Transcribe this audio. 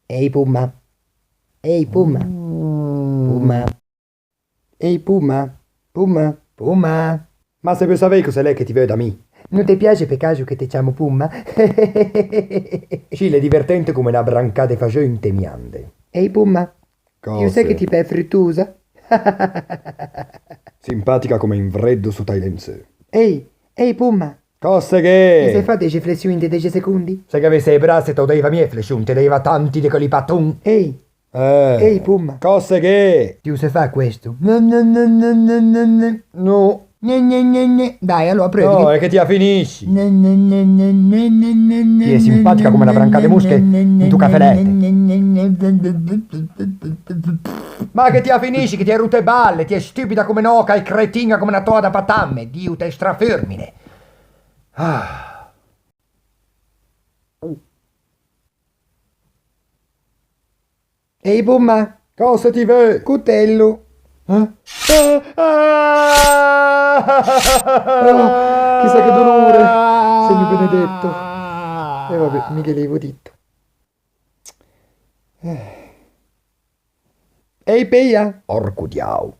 Ehi Puma, ehi Puma, Puma, ehi Puma, Puma, Puma. Ma se vuoi sapere cos'è lei che ti vede da me? Non ti piace per caso che ti chiamo Puma? Scilla è divertente come una brancata facente miande. Ehi Puma, io sai che Cose. ti fai frittusa? Simpatica come in freddo su Thailense. Ehi Puma, Cose ti sei che... fatto le flessioni di 10 secondi? Se che avessi le braccia te lo dei mie flesciun, te dei tanti di quelli patun. Ehi Puma, Cose che... ti sai fare questo? No, no, no, no, no, no, no. No. Ne, ne, ne, ne. Dai, allora No, prenditi. è che ti finisci. Ne, ne, ne, ne, ne, ne, ne, ne, Ti è ne, simpatica come una ne, branca di ne, musche ne, in ne, tu ne, cafelette. ne, ne, ne. Ma che ti finisci, che ti hai rotte balle, ti è stupida come un'oca e cretina come una toa da patamme, Dio te strafermine. Ah. Ehi Puma, Cosa ti vede? coltello. Eh? Oh, chissà che dolore. Segno benedetto. E vabbè, mica l'avevo detto. Ehi Peia, Orco diao.